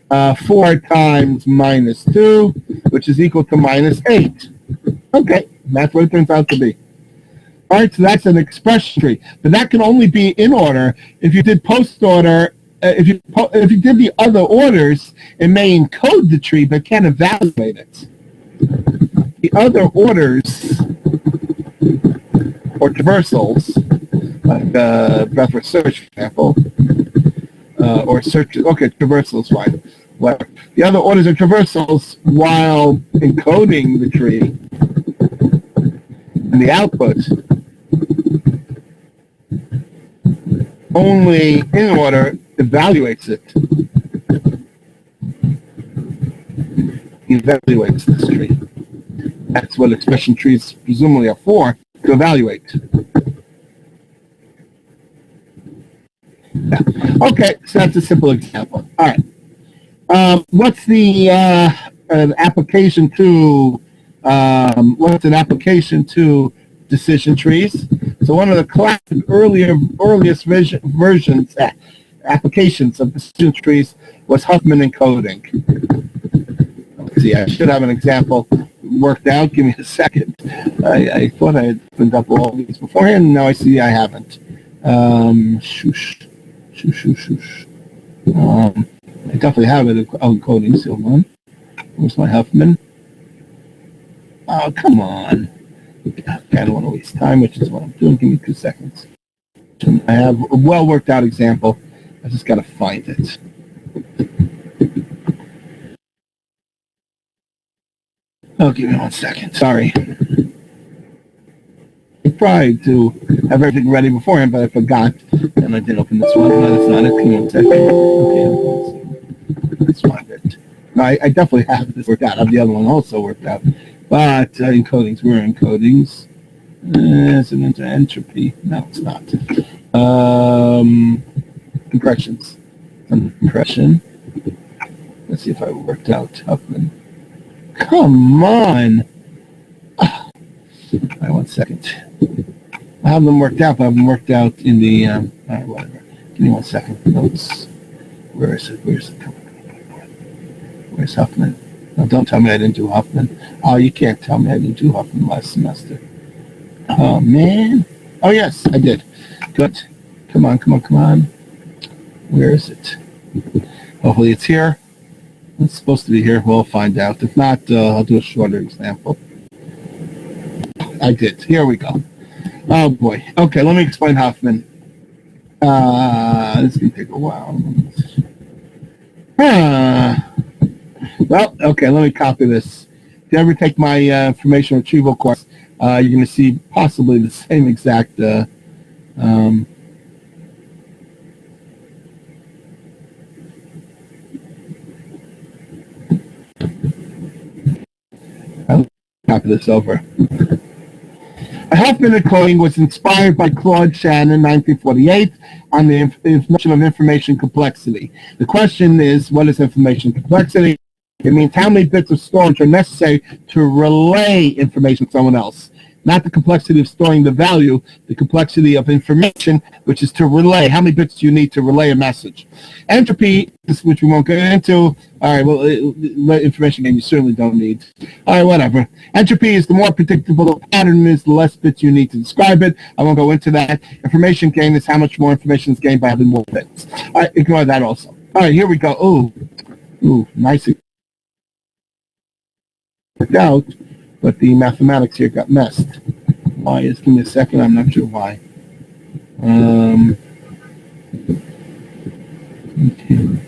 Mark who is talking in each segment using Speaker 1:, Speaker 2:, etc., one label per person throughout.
Speaker 1: 4 times minus 2, which is equal to minus 8. Okay, that's what it turns out to be. All right, so that's an expression tree, but that can only be in order. If you did post order, if you did the other orders, it may encode the tree, but can't evaluate it. The other orders or traversals, like breadth or search, for example, or search. Okay, traversal is fine. Whatever. The other orders are traversals while encoding the tree, and the output only in order evaluates it. Evaluates this tree. That's what expression trees presumably are for, to evaluate. Yeah. Okay, so that's a simple example. All right. What's the application to? What's an application to decision trees? So one of the classic earliest versions, applications of decision trees was Huffman encoding. Let's see, I should have an example worked out. Give me a second. I thought I had opened up all these beforehand. Now I see I haven't. Shush. I definitely have it encoding. So one. Where's my Huffman? Oh, come on. I don't want to waste time, which is what I'm doing. Give me 2 seconds. I have a well worked out example. I just got to find it. Oh, give me 1 second. Sorry. I tried to have everything ready beforehand, but I forgot, and I didn't open this one. No, that's not it. Give me 1 second. Okay, let's find it. No, I definitely have this worked out. I have the other one also worked out. But encodings, where are encodings? It's an entropy. No, it's not. Compressions. Compression. Let's see if I worked out Huffman. Come on. All right, 1 second. I have them worked out, but I have them worked out in the, all right, whatever. Give me 1 second. Notes. Where is it? Where's it coming? Where's Huffman? No, don't tell me I didn't do Huffman. Oh, you can't tell me I didn't do Huffman last semester. Oh, man. Oh, yes, I did. Good. Come on. Where is it? Hopefully it's here. It's supposed to be here. We'll find out. If not, I'll do a shorter example. I did. Here we go. Oh, boy. Okay, let me explain Huffman. This can take a while. Well, okay, let me copy this. If you ever take my information retrieval course, you're going to see possibly the same exact I'll copy this over. Huffman encoding was inspired by Claude Shannon in 1948 on the notion of information complexity. The question is, what is information complexity? It means how many bits of storage are necessary to relay information to someone else. Not the complexity of storing the value, the complexity of information, which is to relay. How many bits do you need to relay a message? Entropy, which we won't get into. All right, well, information gain you certainly don't need. All right, whatever. Entropy is the more predictable the pattern is, the less bits you need to describe it. I won't go into that. Information gain is how much more information is gained by having more bits. All right, ignore that also. All right, here we go. Ooh, nice. Worked out, but the mathematics here got messed. Why is? Give me a second. I'm not sure why. Okay.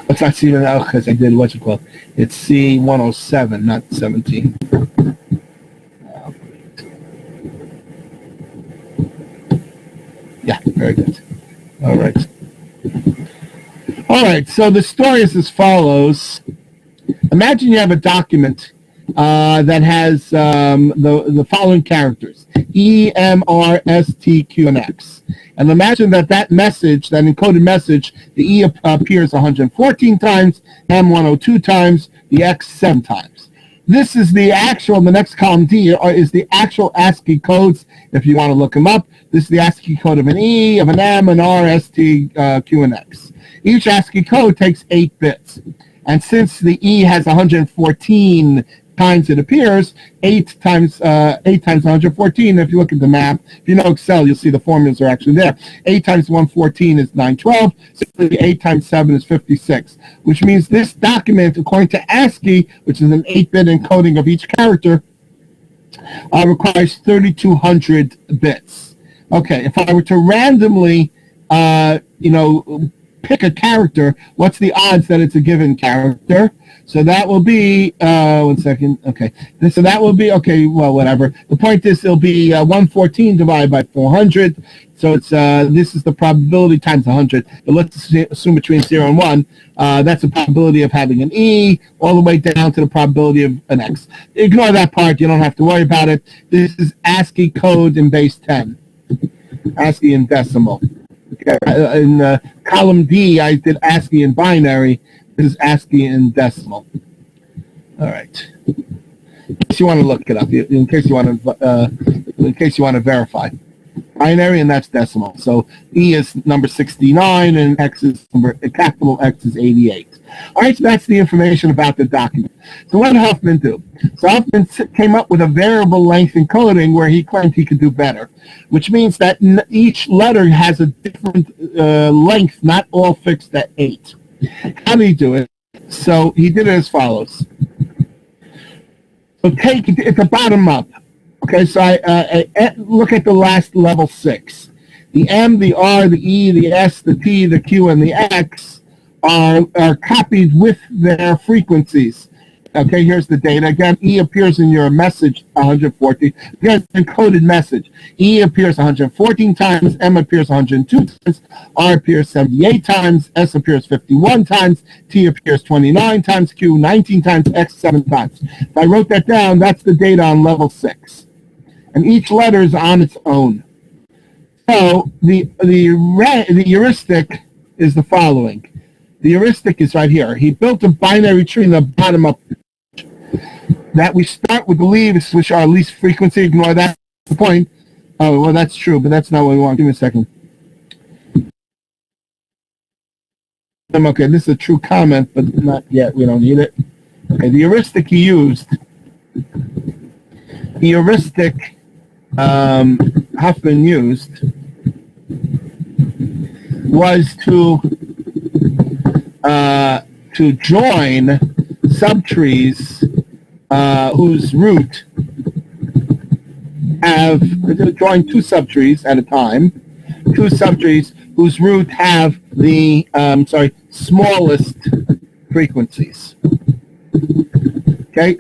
Speaker 1: Let's not see it now because I did what's it called. It's C107, not 17. Yeah, very good. All right. All right. So the story is as follows. Imagine you have a document that has the following characters: E, M, R, S, T, Q, and X. And imagine that message, that encoded message, the E appears 114 times, M 102 times, the X 7 times. this is the actual, the next column D is the actual ASCII codes, if you want to look them up. This is the ASCII code of an E, of an M, an R, S, T, Q, and X. Each ASCII code takes 8 bits. And since the E has 114 times it appears, 8 times 114, if you look at the map, if you know Excel, you'll see the formulas are actually there. 8 times 114 is 912, so 8 times 7 is 56, which means this document, according to ASCII, which is an 8-bit encoding of each character, requires 3,200 bits. Okay, if I were to randomly, pick a character, what's the odds that it's a given character? So that will be, one second, okay. So that will be, okay, well, whatever. The point is it'll be 114 divided by 400. So it's this is the probability times 100. But let's assume between 0 and 1. That's the probability of having an E all the way down to the probability of an X. Ignore that part. You don't have to worry about it. This is ASCII code in base 10. ASCII in decimal. Okay. In column D, I did ASCII in binary. This is ASCII in decimal. All right. In case you want to look it up, in case you want to verify, binary, and that's decimal. So E is number 69, and X is capital X is 88. All right. So that's the information about the document. So what did Huffman do? So Huffman came up with a variable length encoding where he claimed he could do better, which means that each letter has a different length, not all fixed at 8. How did he do it? So he did it as follows. So it's a bottom up. Okay, so I look at the last level 6. The M, the R, the E, the S, the T, the Q, and the X are copied with their frequencies. Okay, here's the data. Again, E appears in your message 114. Here's encoded message. E appears 114 times, M appears 102 times, R appears 78 times, S appears 51 times, T appears 29 times, Q 19 times, X 7 times. If I wrote that down, that's the data on level 6. And each letter is on its own. So the heuristic is the following. The heuristic is right here. He built a binary tree in the bottom up that we start with the leaves, which are least frequency. Ignore that. The point. Oh, well, that's true, but that's not what we want. Give me a second. Okay, this is a true comment, but not yet. We don't need it. Okay, the heuristic he used. The heuristic Huffman used was to join subtrees whose root join 2 subtrees at a time, 2 subtrees whose root have the smallest frequencies. Okay,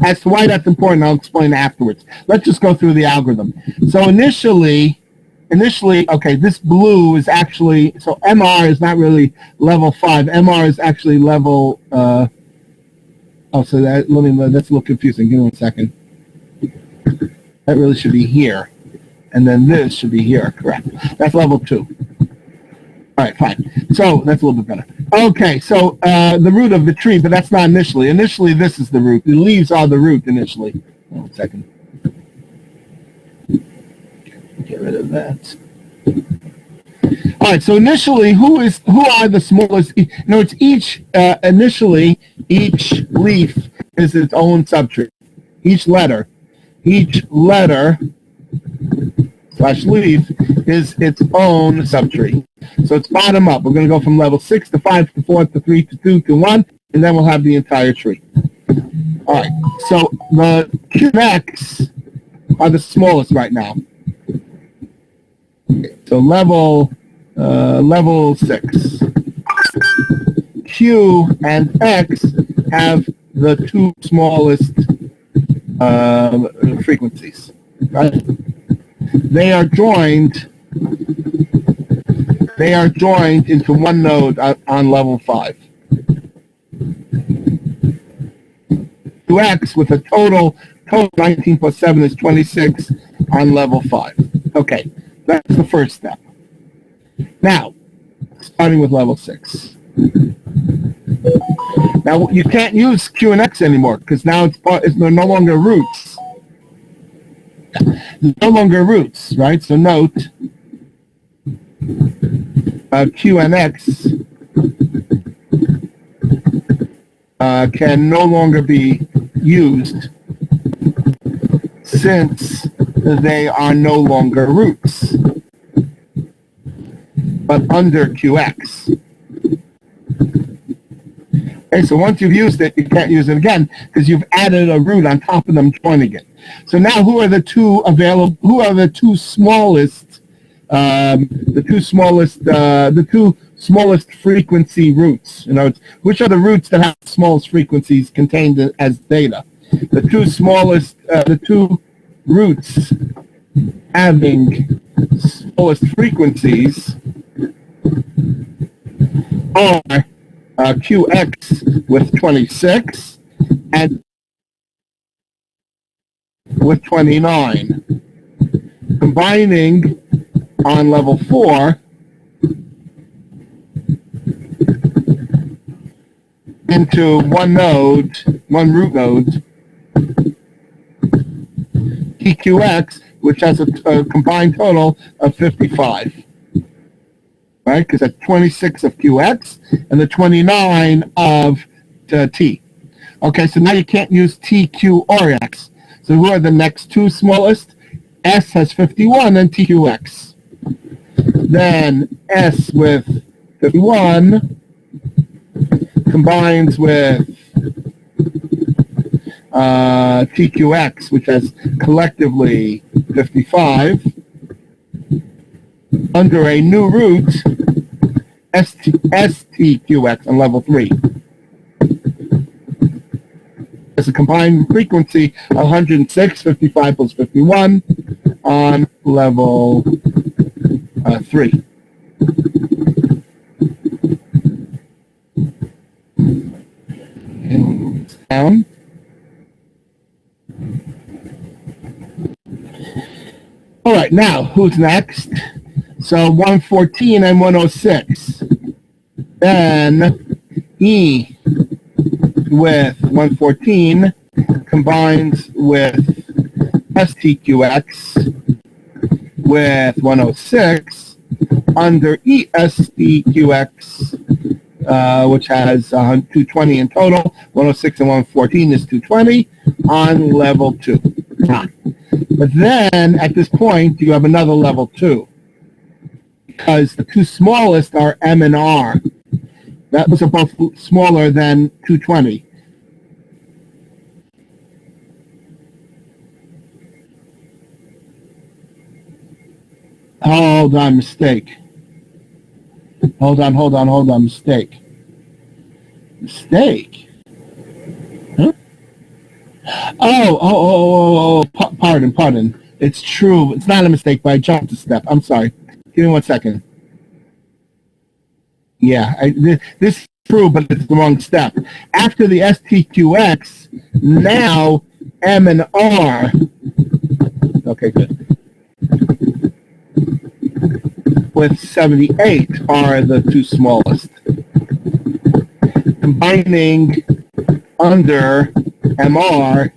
Speaker 1: as to why that's important, I'll explain afterwards. Let's just go through the algorithm. So initially, okay, this blue is actually, so MR is not really level 5. MR is actually level, that's a little confusing. Give me 1 second. That really should be here. And then this should be here, correct. That's level 2. All right, fine. So that's a little bit better. Okay, so the root of the tree, but that's not initially. Initially, this is the root. The leaves are the root initially. 1 second. Get rid of that. All right. So initially, who are the smallest? No, it's initially each leaf is its own subtree. Each letter / leaf is its own subtree. So it's bottom up. We're going to go from level 6 to 5 to 4 to 3 to 2 to 1, and then we'll have the entire tree. All right. So the Q and X are the smallest right now. So level 6. Q and X have the 2 smallest frequencies. Right? They are joined into one node on level 5. X with a total 19 plus 7 is 26 on level 5. Okay, that's the first step. Now, starting with level 6. Now you can't use Q and X anymore because now it's no longer roots. No longer roots, right? So note Q and X can no longer be used since they are no longer roots, but under QX. Okay, so once you've used it, you can't use it again because you've added a root on top of them joining it. So now, who are the two available? Who are the two smallest? The two smallest frequency roots. You know, which are the roots that have the smallest frequencies contained as data? The two smallest, the two roots having smallest frequencies are QX with 26 and with 29. Combining on level 4 into one root node, TQX, which has a combined total of 55. Right, because that's 26 of QX and the 29 of T. Okay, so now you can't use T, Q, or X. So who are the next two smallest? S has 51 and TQX. Then S with 51 combines with TQX, which has collectively 55, under a new root, STQX on level 3. It's a combined frequency of 106, 55 plus 51 on level 3. And down. All right, now, who's next? So 114 and 106. Then E with 114 combines with STQX with 106 under ESTQX, which has 220 in total. 106 and 114 is 220 on level 2. But then, at this point, you have another level 2. Because the two smallest are M and R. Those are both smaller than 220. Hold on, mistake. Hold on, mistake. Mistake? Huh? Pardon. It's true. It's not a mistake, but I jumped a step. I'm sorry. Give me 1 second. Yeah, this is true, but it's the wrong step. After the STQX, now M and R. Okay, good. With 78 are the two smallest. Combining under MR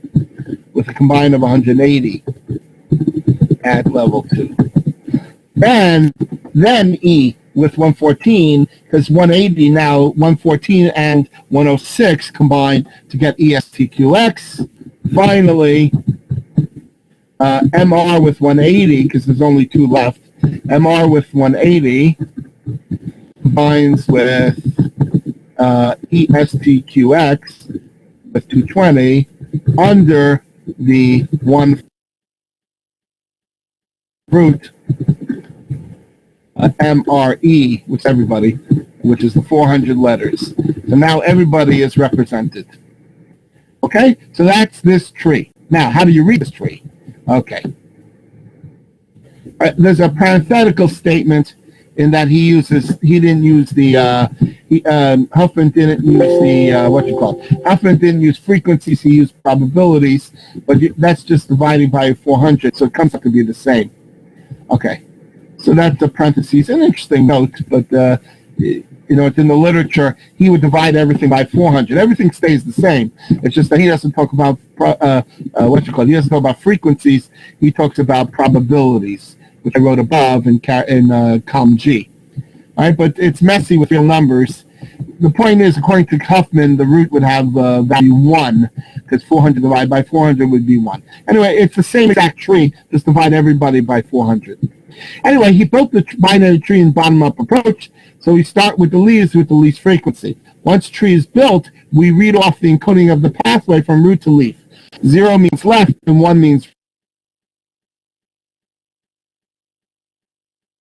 Speaker 1: with a combine of 180 at level 2. Then E with 114, because 180 now, 114 and 106 combine to get ESTQX. Finally, MR with 180, because there's only 2 left. MR with 180 combines with ESTQX with 220 under the one root MRE, which everybody, which is the 400 letters. So now everybody is represented. Okay, so that's this tree. Now, how do you read this tree? Okay. There's a parenthetical statement in that Huffman didn't use the, Huffman didn't use frequencies, he used probabilities, but that's just dividing by 400, so it comes out to be the same. Okay. So that's the parentheses. An interesting note, but it's in the literature, he would divide everything by 400. Everything stays the same. It's just that he doesn't talk about he doesn't talk about frequencies. He talks about probabilities, which I wrote above in column G. All right, but it's messy with real numbers. The point is, according to Huffman, the root would have value 1, because 400 divided by 400 would be 1. Anyway, it's the same exact tree, just divide everybody by 400. Anyway, he built the binary tree in bottom-up approach, so we start with the least frequency. Once tree is built, we read off the encoding of the pathway from root to leaf. 0 means left, and 1 means...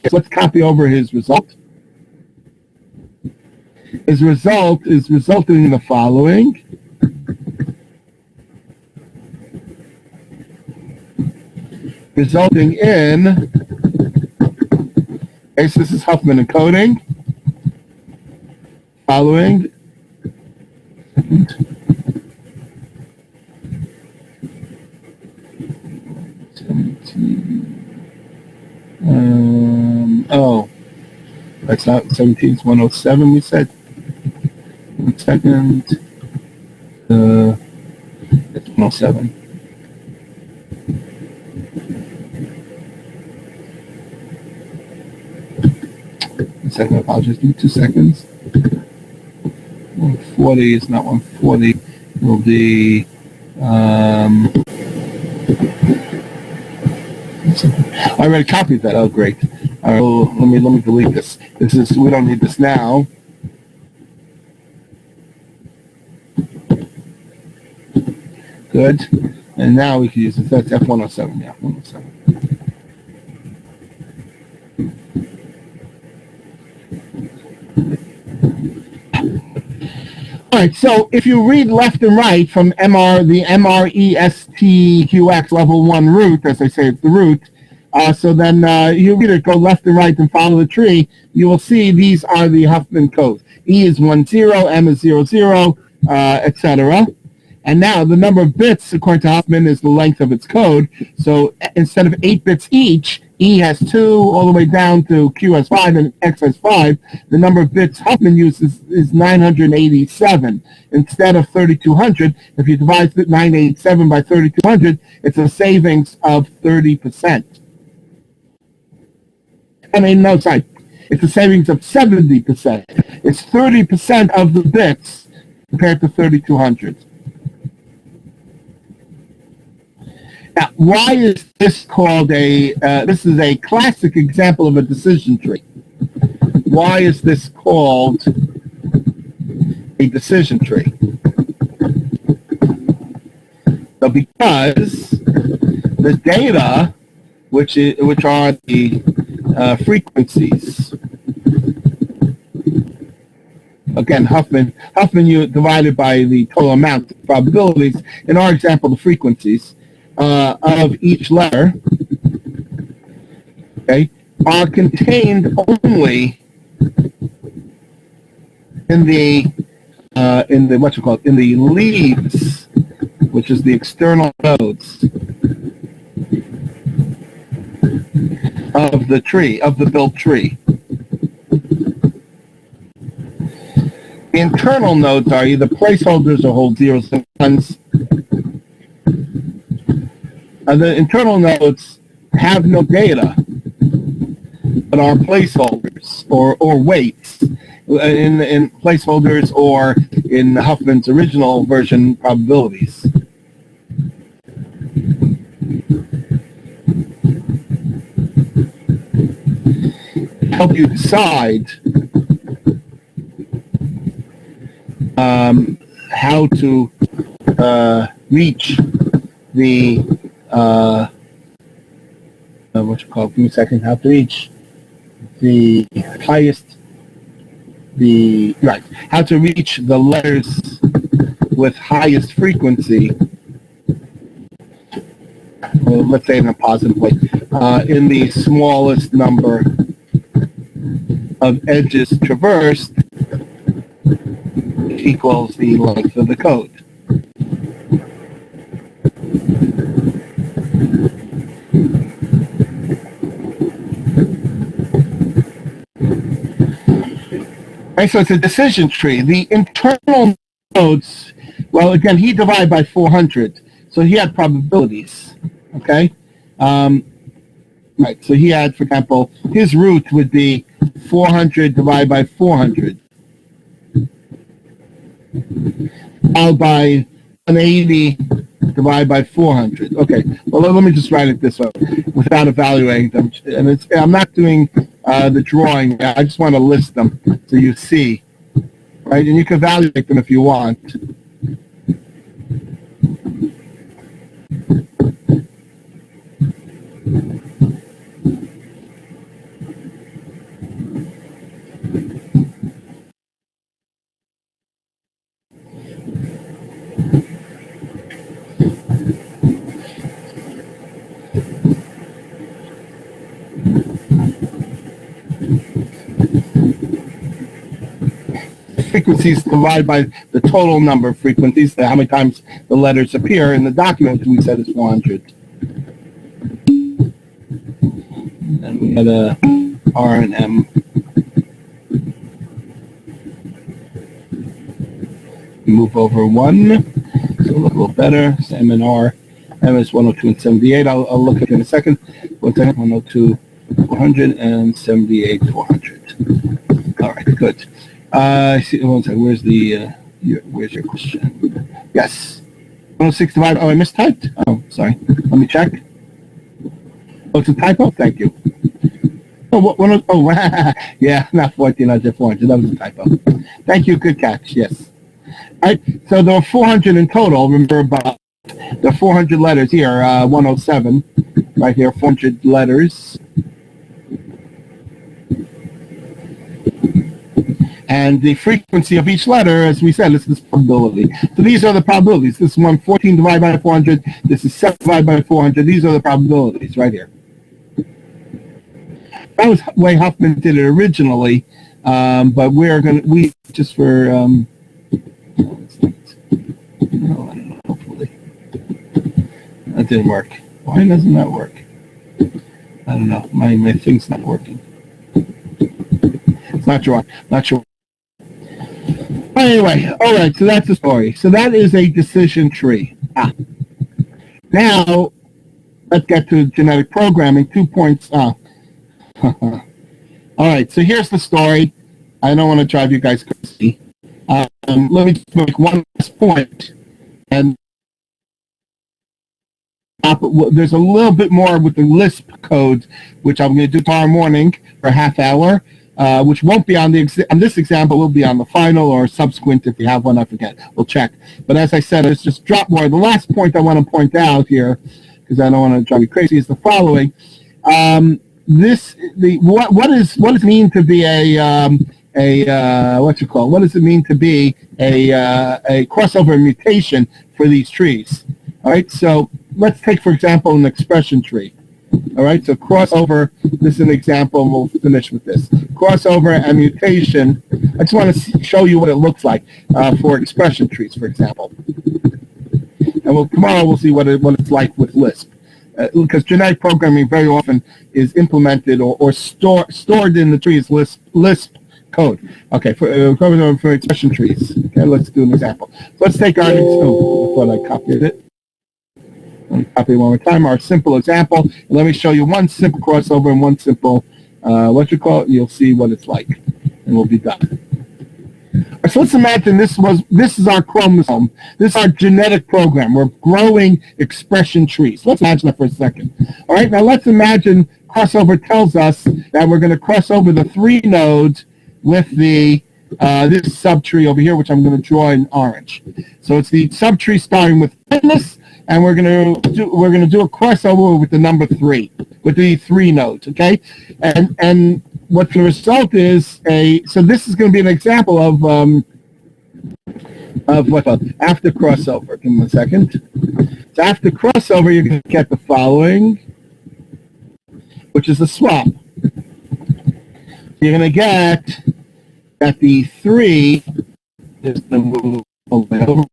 Speaker 1: So let's copy over his result. His result is resulting in the following. Resulting in, okay, so this is Huffman encoding. Following. 17. That's not 17, it's 107 we said. 1 second. It's 107. Second, I apologize. Give me 2 seconds. 140 is not 140. It will be. I already copied that. Oh, great. All right. Well, let me delete this. We don't need this now. Good. And now we can use it. That's F107. Yeah, 107. All right, so if you read left and right from the MRESTQX level 1 root, as I say, it's the root, so then you read it, go left and right and follow the tree, you will see these are the Huffman codes. E is 10, M is 00, etc. And now the number of bits, according to Huffman, is the length of its code. So instead of 8 bits each, E has 2 all the way down to Q has 5 and X has 5. The number of bits Huffman uses is 987 instead of 3200. If you divide 987 by 3200, it's a savings of 30%. It's a savings of 70%. It's 30% of the bits compared to 3200. Now, why is this called this is a classic example of a decision tree. Why is this called a decision tree? So because the data, which are the frequencies, again, Huffman you divided by the total amount of probabilities. In our example, the frequencies of each letter, okay, are contained only in the leaves, which is the external nodes of the tree, of the built tree. The internal nodes are either placeholders or hold zeros and ones. The internal nodes have no data, but are placeholders or weights in placeholders, or in Huffman's original version, probabilities. Help you decide how to reach the give me a second, how to reach the highest, how to reach the letters with highest frequency, well, let's say in a positive way, in the smallest number of edges traversed equals the length of the code. Okay, so it's a decision tree. The internal nodes, well, again, he divided by 400, so he had probabilities. Okay, right. So he had, for example, his root would be 400 divided by 400, followed by 180 divided by 400. Okay, well, let me just write it this way without evaluating them. And I'm not doing the drawing. I just want to list them so you see, right? And you can evaluate them if you want. Frequencies divided by the total number of frequencies, how many times the letters appear in the document, we said is 400. And we had a R and M. Move over one, so look a little better. M and R. M is 102 and 78. I'll look at it in a second. 102, 400, and 78, 400. All right, good. See, one second. Where's your question? Yes. 106 divided. Oh, I mistyped. Oh, sorry. Let me check. Oh, it's a typo. Thank you. Yeah, not 1400, 400. That was a typo. Thank you. Good catch. Yes. All right. So there were 400 in total. Remember about the 400 letters here. 107 right here. 400 letters. And the frequency of each letter, as we said, is this probability. So these are the probabilities. This one, 14 divided by 400. This is 7 divided by 400. These are the probabilities right here. That was the way Huffman did it originally, but we just for, no, I don't know, hopefully. That didn't work. Why doesn't that work? I don't know. My thing's not working. It's not sure. Not sure. Anyway, all right, so that's the story. So that is a decision tree. Now, let's get to genetic programming. 2 points. All right, so here's the story. I don't want to drive you guys crazy. Let me just make one last point. And there's a little bit more with the Lisp code, which I'm going to do tomorrow morning for a half hour. Which won't be on this example, will be on the final or subsequent if you have one, I forget. We'll check. But as I said, it's just drop more. The last point I want to point out here, because I don't want to drive you crazy, is the following. What does it mean to be what does it mean to be a crossover mutation for these trees? All right, so let's take, for example, an expression tree. All right, so crossover, this is an example, and we'll finish with this. Crossover and mutation, I just want to show you what it looks like for expression trees, for example. And tomorrow we'll see what it's like with Lisp. Because genetic programming very often is implemented or stored in the trees Lisp code. Okay, for expression trees. Okay, let's do an example. So let's take our, I thought I copied it. Let me copy it one more time. Our simple example. Let me show you one simple crossover and one simple, you'll see what it's like. And we'll be done. All right, so let's imagine this is our chromosome. This is our genetic program. We're growing expression trees. Let's imagine that for a second. All right, now let's imagine crossover tells us that we're going to cross over the 3 nodes with the this subtree over here, which I'm going to draw in orange. So it's the subtree starting with fitness, and we're going to do a crossover with the number 3, with the 3 nodes, okay? And what the result is so this is going to be an example of after crossover. Give me 1 second. So after crossover, you're going to get the following, which is a swap. You're going to get that the 3 is the move over.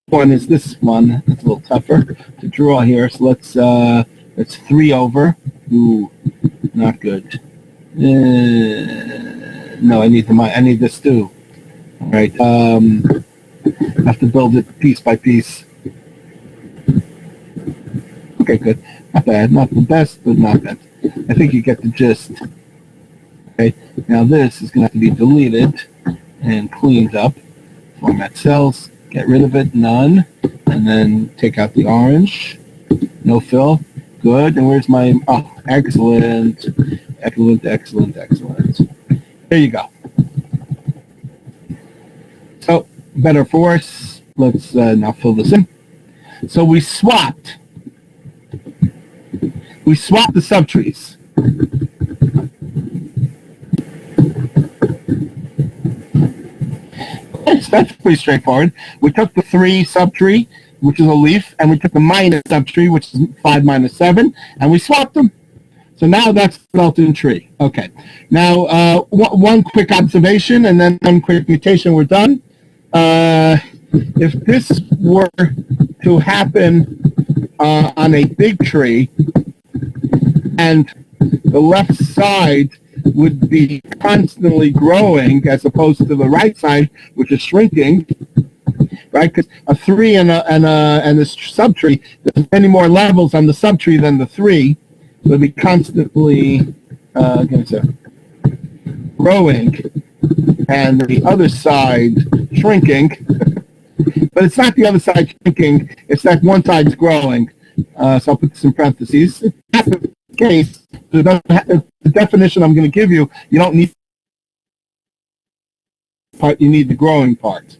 Speaker 1: One is this one. It's a little tougher to draw here. So let's 3 over. Ooh, not good. No, I need this too. All right. I have to build it piece by piece. Okay, good. Not bad. Not the best, but not bad. I think you get the gist. Okay. Now this is going to have to be deleted and cleaned up. Format cells. Get rid of it. None. And then take out the orange. No fill. Good. And where's my... Oh, excellent. Excellent, excellent, excellent. There you go. So, better for worse. Let's now fill this in. So we swapped. We swapped the subtrees. That's pretty straightforward. We took the 3 subtree, which is a leaf, and we took the minus subtree, which is 5 minus 7, and we swapped them. So now that's the built-in tree. Okay. Now, one quick observation and then one quick mutation, we're done. If this were to happen on a big tree, and the left side would be constantly growing as opposed to the right side, which is shrinking, right? Because a 3 and a subtree, there's many more levels on the subtree than the 3. It would be constantly growing, and the other side shrinking. But it's not the other side shrinking; it's that one side's growing. So I'll put this in parentheses. If that's the case, the definition I'm going to give you, you don't need part. You need the growing part.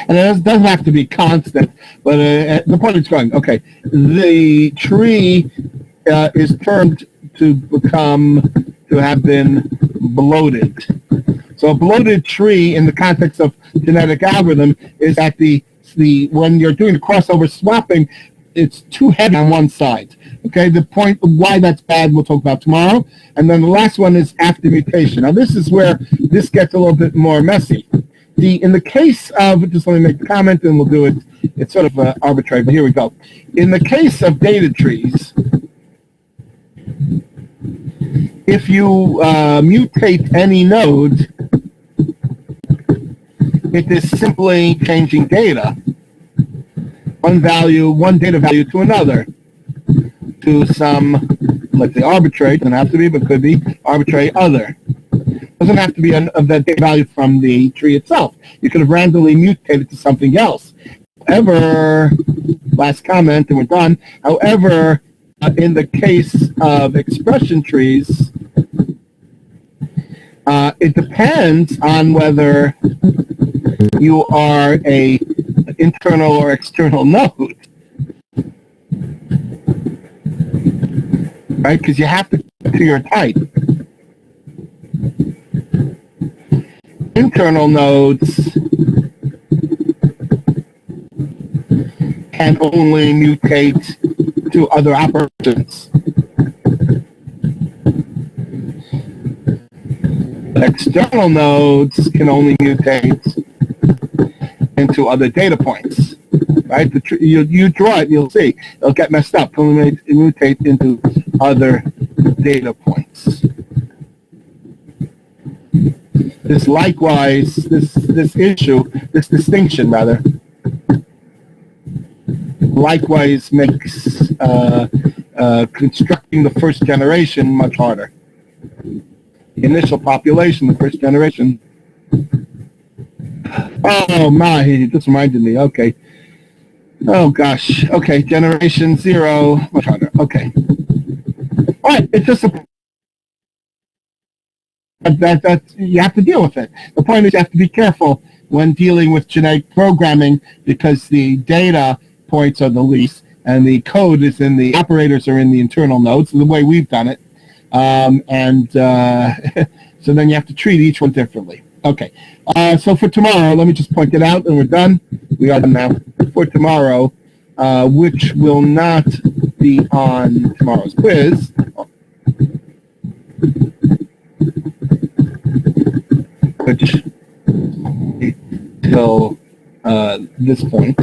Speaker 1: And it doesn't have to be constant, but the point is going, okay, the tree is termed to have been bloated. So a bloated tree in the context of genetic algorithm is that when you're doing the crossover swapping, it's too heavy on one side. Okay, the point of why that's bad we'll talk about tomorrow. And then the last one is after mutation. Now this is where this gets a little bit more messy. In the case of, just let me make the comment and we'll do it, it's sort of arbitrary, but here we go. In the case of data trees, if you mutate any node, it is simply changing data, one data value to another, to some, let's say arbitrary, doesn't have to be, but could be arbitrary other. Doesn't have to be of that data value from the tree itself. You could have randomly mutated to something else. However, last comment and we're done. However, in the case of expression trees, it depends on whether you are an internal or external node. Right? Because you have to get to your type. Internal nodes can only mutate to other operations. External nodes can only mutate into other data points. Right? You draw it, you'll see. It'll get messed up. It'll mutate into other data points. This likewise, this distinction rather, likewise makes constructing the first generation much harder. The initial population, the first generation. Oh my, he just reminded me, okay. Oh gosh, okay, generation 0, much harder, okay. All right, it's just a that you have to deal with it. The point is you have to be careful when dealing with genetic programming because the data points are the least and the code is in the operators are in the internal nodes, the way we've done it. So then you have to treat each one differently. Okay, so for tomorrow, let me just point it out and we're done. We are done now. For tomorrow, which will not be on tomorrow's quiz, which till this point,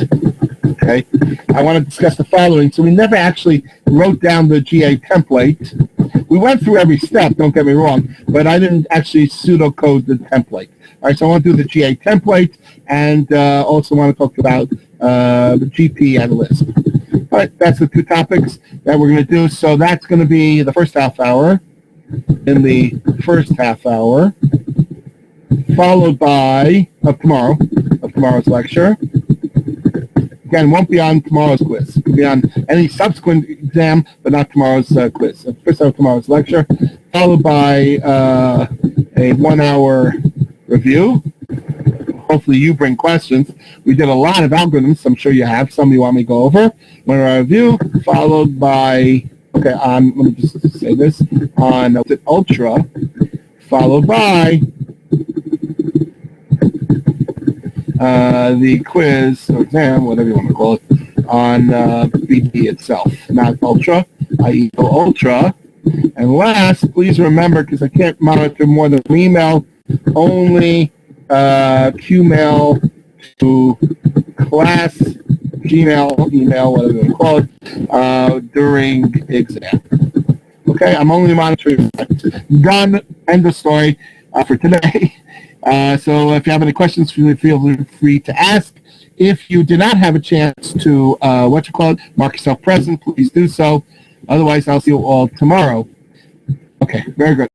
Speaker 1: Okay, I want to discuss the following. So we never actually wrote down the GA template. We went through every step, don't get me wrong, but I didn't actually pseudocode the template. All right, so I want to do the GA template and also want to talk about the GP and Lisp. All right, that's the two topics that we're going to do. So that's going to be the first half hour. In the first half hour, followed by tomorrow's lecture. Again, won't be on tomorrow's quiz. It'll be on any subsequent exam, but not tomorrow's quiz. So first hour of tomorrow's lecture, followed by a 1 hour review. Hopefully you bring questions. We did a lot of algorithms. I'm sure you have. Some you want me to go over. 1 hour review, followed by, let me just say this, on Ultra, followed by the quiz or exam, whatever you want to call it, on BD itself, not Ultra, i.e. Ultra. And last, please remember, because I can't monitor more than one email, only Qmail to class, Gmail, email, whatever you want to call it, during exam. Okay, I'm only monitoring. Done. End of story for today. So if you have any questions, feel free to ask. If you did not have a chance to, mark yourself present, please do so. Otherwise, I'll see you all tomorrow. Okay, very good.